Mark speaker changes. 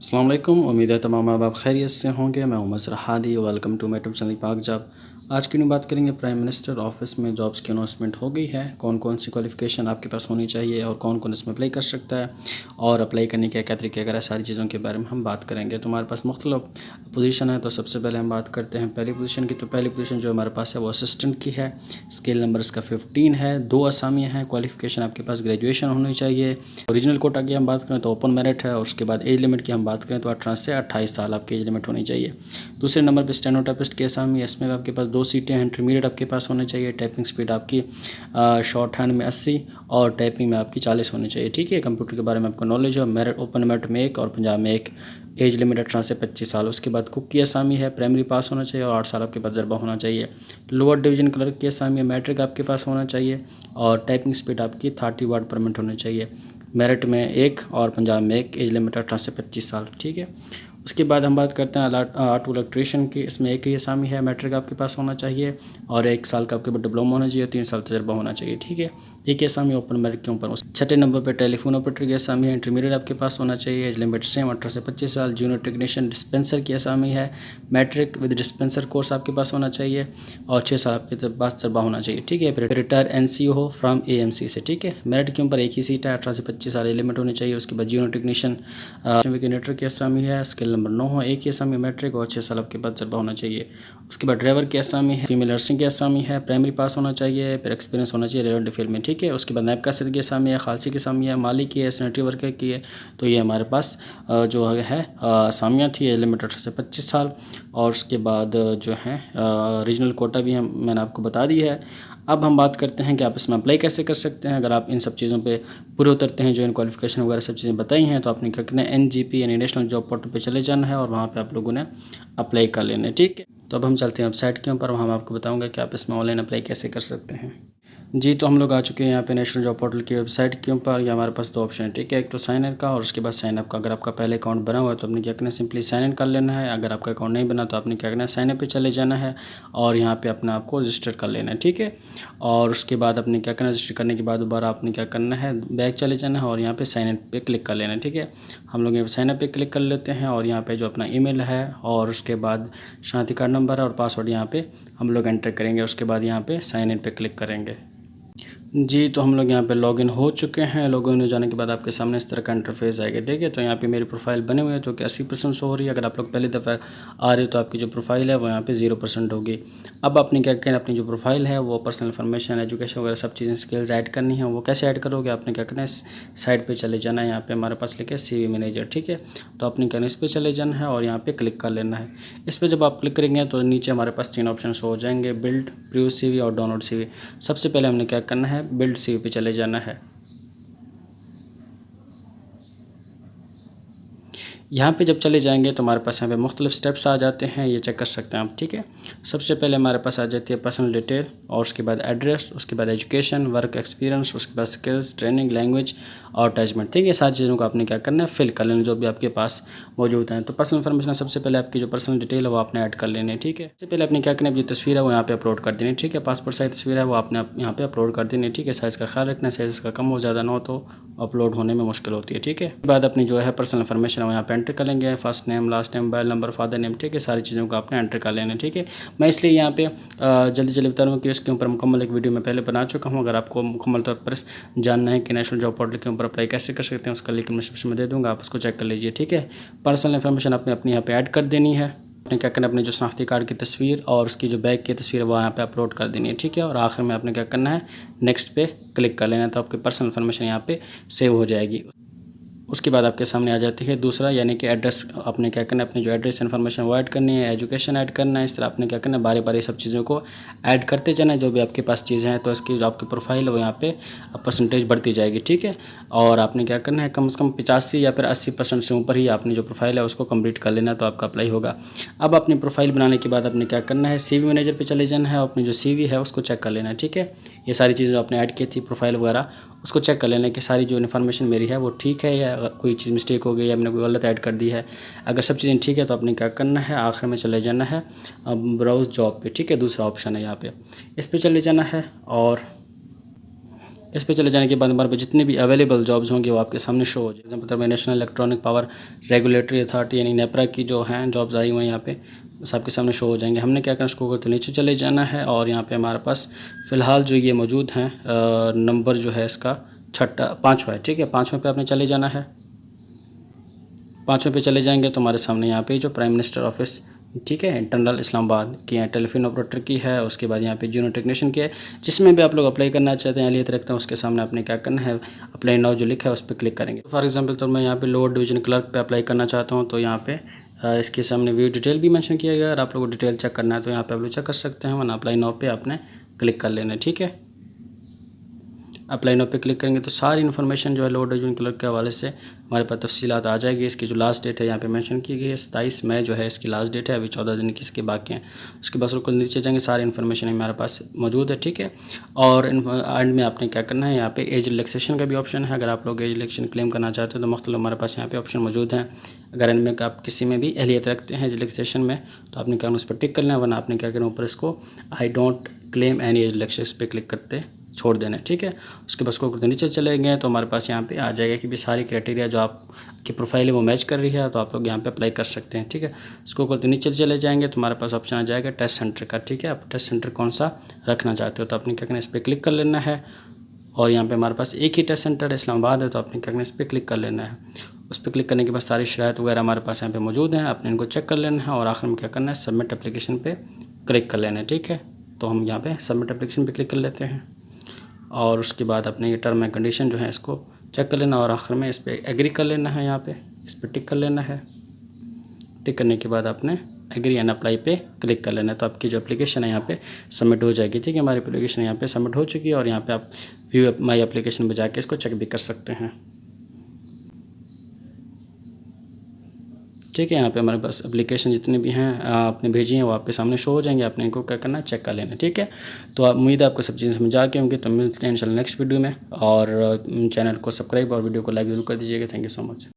Speaker 1: अस्सलाम वालेकुम। उम्मीद है तमाम आप खैरियत से होंगे। मैं Umar Sarhadi, welcome to my YouTube channel Pak job. आज की न्यू बात करेंगे, प्राइम मिनिस्टर ऑफिस में जॉब्स की अनाउंसमेंट हो गई है। कौन कौन सी क्वालिफ़िकेशन आपके पास होनी चाहिए और कौन कौन इसमें अप्लाई कर सकता है और अप्लाई करने के क्या तरीके वगैरह सारी चीज़ों के बारे में हम बात करेंगे। तो हमारे पास मुख्तलिफ पोजीशन है। तो सबसे पहले हम बात करते हैं पहली पोजीशन की। तो पहली पोजीशन जो हमारे पास है वो असिस्टेंट की है। स्केल नंबर इसका 15 है। 2 असामियाँ हैं। क्वालिफ़िकेशन आपके पास ग्रेजुएशन होनी चाहिए। ओरिजिनल कोटा की हम बात करें तो ओपन मेरिट है। और उसके बाद एज लिमिट की हम बात करें तो 18 से 28 साल आपकी एज लिमिट होनी चाहिए। दूसरे नंबर पर स्टेनोटाइपिस्ट की असामी, इसमें आपके पास 2 सीटें हैं। इंटरमीडिएट आपके पास होने चाहिए। टाइपिंग स्पीड आपकी शॉर्ट हैंड में 80 और टाइपिंग में आपकी 40 होनी चाहिए। ठीक है, कंप्यूटर के बारे में आपको नॉलेज हो। मेरिट ओपन मेरिट में 1 और पंजाब में 1। एज लिमिट 18 से 25 साल। उसके बाद कुक की असामी है। प्राइमरी पास होना चाहिए और 8 साल आपके पास तजर्बा होना चाहिए। लोअर डिवीजन क्लर्क की असामी है। मैट्रिक आपके पास होना चाहिए और टाइपिंग स्पीड आपकी 30 वर्ड पर मिनट होनी चाहिए। मेरिट में 1 और पंजाब में 1। एज लिमिट 18 से 25 साल। ठीक है, उसके बाद हम बात करते हैं ऑटो इलेक्ट्रीशियन की। इसमें एक ही असामी है। मैट्रिक आपके पास होना चाहिए और 1 साल का आपके पास डिप्लोमा होना चाहिए। 3 साल तजर्बा होना चाहिए। ठीक है, एक ही असामी ओपन मेरिट के ऊपर। छठे नंबर पर टेलीफोन ऑपरेटर की असामी है। इंटरमीडिएट आपके पास होना चाहिए। एज लिमिट सेम 18 से 25 साल। जूनियर टेक्नीशियन डिस्पेंसर की असामी है। मैट्रिक विद डिस्पेंसर कोर्स आपके पास होना चाहिए और 6 साल आपके पास तजर्बा होना चाहिए। ठीक है, फिर रिटायर NCO हो फ्राम AMC से। ठीक है, मेरिट के ऊपर एक ही सीट है। 18 से 25 साल लिमिट होनी चाहिए। उसके बाद जूनियर टेक्नीशियन कोऑर्डिनेटर की असामी है। स्किल नंबर 9 हो। एक ही असामी मैट्रिक और 6 साल आपके पास तजर्बा होना चाहिए। उसके बाद ड्राइवर की असामी है। फीमेल नर्सिंग की असामी है। प्राइमरी पास होना चाहिए, फिर एक्सपीरियंस होना चाहिए रेलेवेंट फील्ड में। ठीक है, उसके बाद नायब कासिर की असामी है। खालसी की असामी है। माली की है। सैनिटरी वर्कर की है। तो ये हमारे पास जो है असामियाँ थी। लिमिट 18 से 25 साल। और उसके बाद जो है रीजनल कोटा भी हम मैंने आपको बता दी है। अब हम बात करते हैं कि आप इसमें अप्लाई कैसे कर सकते हैं। अगर आप इन सब चीज़ों पे पूरे उतरते हैं, जो इन क्वालिफिकेशन वगैरह सब चीज़ें बताई हैं, तो आपने क्या करना है, NGP यानी नेशनल जॉब पोर्टल पे चले जाना है और वहाँ पे आप लोगों ने अप्लाई कर लेना है। ठीक है, तो अब हम चलते हैं वेबसाइट के ऊपर। वहाँ मैं आपको बताऊँगा कि आप इसमें ऑनलाइन अप्लाई कैसे कर सकते हैं। जी, तो हम लोग आ चुके हैं यहाँ पे नेशनल जॉब पोर्टल की वेबसाइट के ऊपर। ये हमारे पास 2 ऑप्शन है। ठीक है, एक तो साइन इन का और उसके बाद साइन अप का। अगर आपका पहले अकाउंट बना हुआ है तो आपने क्या करना है, सिंपली साइन इन कर लेना है। अगर आपका अकाउंट नहीं बना तो आपने क्या करना है, साइन अप पे चले जाना है और यहाँ पे अपने आप को रजिस्टर कर लेना है। ठीक है, और उसके बाद अपने क्या करना है, रजिस्टर करने के बाद दोबारा आपने क्या करना है, बैक चले जाना है और यहाँ पर साइन इन पे क्लिक कर लेना है। ठीक है, हम लोग यहाँ साइन अप पे क्लिक कर लेते हैं और यहाँ पर जो अपना ईमेल है और उसके बाद शनाख्ती कार्ड नंबर है और पासवर्ड यहाँ पर हम लोग एंटर करेंगे। उसके बाद यहाँ पर साइन इन पे क्लिक करेंगे। जी, तो हम लोग यहाँ पे लॉगिन हो चुके हैं। लॉगिन हो जाने के बाद आपके सामने इस तरह का इंटरफेस आएगा। ठीक है, तो यहाँ पे मेरी प्रोफाइल बनी हुई है जो कि 80% शो हो रही है। अगर आप लोग पहली दफ़ा आ रहे हो तो आपकी जो प्रोफाइल है वो यहाँ पे 0% होगी। अब आपने क्या करना है, अपनी जो प्रोफाइल है वो पर्सनल इन्फॉर्मेशन, एजुकेशन वगैरह सब चीज़ें स्किल्स ऐड करनी है। वो कैसे ऐड करोगे, आपने क्या करना है, साइड पर चले जाना है। यहाँ पर हमारे पास लिखे CV मैनेजर। ठीक है, तो आपने क्या इस पर चले जाना है और यहाँ पर क्लिक कर लेना है। इस पर जब आप क्लिक करेंगे तो नीचे हमारे पास 3 ऑप्शन हो जाएंगे, बिल्ड, प्रीव्यू CV और डाउनलोड CV। सबसे पहले हमने क्या करना है, बिल्ड CV पे चले जाना है। यहाँ पे जब चले जाएंगे तो हमारे पास यहाँ पे मुख्तलिफ स्टेप्स आ जाते हैं, ये चेक कर सकते हैं आप। ठीक है, सबसे पहले हमारे पास आ जाती है पर्सनल डिटेल और उसके बाद एड्रेस, उसके बाद एजुकेशन, वर्क एक्सपीरियंस, उसके बाद स्किल्स, ट्रेनिंग, लैंग्वेज और अटैचमेंट। ठीक है, सारी चीज़ों को आपने क्या करना है, फिल कर लेना जो भी आपके पास मौजूद हैं। तो पर्सनल इन्फॉर्मेशन सबसे पहले आपकी जो पर्सनल डिटेल है वो आपने ऐड कर लेनी है। ठीक है, सबसे पहले आपने क्या करना है, अपनी तस्वीर है वो यहाँ पे अपलोड कर देनी है। ठीक है, पासपोर्ट साइज तस्वीर है वो आपने यहाँ पे अपलोड कर देनी है। ठीक है, साइज़ का ख्याल रखना है, साइज़ का कम हो ज़्यादा ना हो तो अपलोड होने में मुश्किल होती है। ठीक है, उसके बाद अपनी जो है पर्सनल इन्फॉर्मेशन है वो यहाँ पे एंटर कर लेंगे। First name, last name, mobile number, father name. ठीक है, सारी चीज़ों को आपने एंटर कर लेना है। ठीक है, मैं इसलिए यहाँ पे जल्दी जल्दी बता रहा हूँ कि इसके ऊपर मुकम्मल एक वीडियो मैं पहले बना चुका हूँ। अगर आपको मुकम्मल तौर पर जानना है कि नेशनल जॉब पोर्टल के ऊपर अप्लाई कैसे कर सकते हैं, उसका लिंक मैं डिस्क्रिप्शन में दे दूँगा, आप उसको चेक कर लीजिए। ठीक है, पर्सनल इन्फॉर्मेशन आपने अपने यहाँ पे ऐड कर देनी है। आपने क्या करना है, अपने जो शनाख्ती कार्ड की तस्वीर और उसकी जो बैग की तस्वीर है वो यहाँ पे अपलोड कर देनी है। ठीक है, और आखिर में आपने क्या करना है, नेक्स्ट पे क्लिक कर लेना है, तो आपकी पर्सनल इन्फॉर्मेशन यहाँ पे सेव हो जाएगी। उसके बाद आपके सामने आ जाती है दूसरा, यानी कि एड्रेस। आपने क्या करना है, अपनी जो एड्रेस इन्फॉर्मेशन वो ऐड करनी है, एजुकेशन ऐड करना है। इस तरह आपने क्या करना है, बारी बारी सब चीज़ों को ऐड करते जाना है जो भी आपके पास चीज़ें हैं। तो इसकी जो आपकी प्रोफाइल है वो यहाँ पे परसेंटेज बढ़ती जाएगी। ठीक है, और आपने क्या करना है, कम से कम 85 या फिर 80% से ऊपर ही आपने जो प्रोफाइल है उसको कंप्लीट कर लेना है, तो आपका अप्लाई होगा। अब अपनी प्रोफाइल बनाने के बाद आपने क्या करना है, CV मैनेजर पर चले जाना है और अपनी जो CV है उसको चेक कर लेना है। ठीक है, ये सारी चीज़ें आपने ऐड की थी प्रोफाइल वगैरह, उसको चेक कर लेना कि सारी जो इन्फॉर्मेशन मेरी है वो ठीक है या कोई चीज़ मिस्टेक हो गई या मैंने कोई गलत ऐड कर दी है। अगर सब चीज़ें ठीक है तो आपने क्या करना है, आखिर में चले जाना है ब्राउज़ जॉब पे। ठीक है, दूसरा ऑप्शन है यहाँ पे, इस पे चले जाना है और इस पे चले जाने के बाद हमारे पास जितने भी अवेलेबल जॉब्स होंगे वो आपके सामने शो हो जाए। एग्जाम्पल में national electronic power regulatory authority यानी नेपरा की जो हैं जॉब्स आई हुई हैं यहाँ पे बस आपके सामने शो हो जाएंगे। हमने क्या करना, उसको करते नीचे चले जाना है और यहाँ पे हमारे पास फ़िलहाल जो ये मौजूद हैं नंबर जो है इसका पाँचवा है, ठीक है। पाँचवें पे आपने चले जाना है। पाँचवें पे चले जाएंगे तो हमारे सामने यहाँ पे जो प्राइम मिनिस्टर ऑफिस, ठीक है, इंटरनल इस्लामाबाद की है, टेलीफोन ऑपरेटर की है, उसके बाद यहाँ पे जूनियर टेक्नीशियन की है। जिसमें भी आप लोग अप्लाई करना चाहते हैं अहलियत रखते हैं उसके सामने आपने क्या करना है, अप्लाई नाउ जो लिखा है उस पर क्लिक करेंगे। फॉर एग्जांपल तो मैं यहाँ पे लोअर डिवीजन क्लर्क पे अप्लाई करना चाहता हूँ तो यहाँ पे इसके सामने व्यू डिटेल भी मेंशन किया गया है। अगर आप लोगों को डिटेल चेक करना है तो यहाँ पे आप लोग चेक कर सकते हैं, वरना अप्लाई नाउ पे आपने क्लिक कर लेना है, ठीक है। अप्लाई नाउ पे क्लिक करेंगे तो सारी इन्फॉर्मेशन जो है लोअर डिवीजन क्लर्क के हवाले से हमारे पास तफसीलात आ जाएगी। इसकी जो लास्ट डेट है यहाँ पे मेंशन की गई है 27 मई जो है इसकी लास्ट डेट है। अभी 14 दिन की इसके बाकी हैं। उसके बाद बिल्कुल नीचे जाएंगे, सारी इन्फॉर्मेशन हमारे पास मौजूद है, ठीक है। और एंड में आपने क्या करना है, यहाँ पे एज रिलैक्सेशन का भी ऑप्शन है। अगर आप लोग एज रिलैक्सेशन क्लेम करना चाहते हैं तो मुख्तलिफ हमारे पास यहाँ पे ऑप्शन मौजूद हैं। अगर इनमें आप किसी में भी अहलियत रखते हैं एज रिलैक्सेशन में तो आपने क्या उस पर टिक करना है, वरना आपने क्या करना ऊपर इसको I don't claim any age relaxation पे क्लिक करते छोड़ देना है, ठीक है। उसके बाद उसको नीचे चले गए तो हमारे पास यहाँ पे आ जाएगा कि भी सारी क्राइटेरिया जो आपकी प्रोफाइल है वो मैच कर रही है तो आप लोग यहाँ पे अप्लाई कर सकते हैं, ठीक है। इसको करते नीचे चले जाएंगे तो हमारे पास ऑप्शन आ जाएगा टेस्ट सेंटर का, ठीक है। आप टेस्ट सेंटर कौन सा रखना चाहते हो तो आपने क्या करना है, इस पर क्लिक कर लेना है। और यहाँ पर हमारे पास एक ही टेस्ट सेंटर इस्लामाबाद है तो आपने क्या करना है, इस पर क्लिक कर लेना है। उस पर क्लिक करने के बाद सारी शराइत वगैरह हमारे पास यहाँ पे मौजूद हैं, आपने इनको चेक कर लेना है और आखिर में क्या करना है, सबमिट एप्लीकेशन पे क्लिक कर लेना है, ठीक है। तो हम यहाँ पे सबमिट एप्लीकेशन पे क्लिक कर लेते हैं और उसके बाद अपने ये टर्म एंड कंडीशन जो है इसको चेक कर लेना और आखिर में इस पर एग्री कर लेना है। यहाँ पे इस पर टिक कर लेना है। टिक करने के बाद आपने एग्री एंड अप्लाई पे क्लिक कर लेना है तो आपकी जो एप्लीकेशन है यहाँ पे सबमिट हो जाएगी, ठीक है। हमारी एप्लीकेशन यहाँ पे सबमिट हो चुकी है और यहाँ पे आप व्यू माई एप्लीकेशन पे जाके इसको चेक भी कर सकते हैं, ठीक है। यहाँ पे हमारे पास एप्लीकेशन जितने भी हैं आपने भेजी हैं वो आपके सामने शो हो जाएंगे। आपने इनको क्या करना है, चेक कर लेना, ठीक है। तो आप उम्मीद है आपको सब चीज़ें समझ आ गई होंगी। तो मिलते हैं इंशाल्लाह नेक्स्ट वीडियो में और चैनल को सब्सक्राइब और वीडियो को लाइक जरूर कर दीजिएगा। Thank you so much.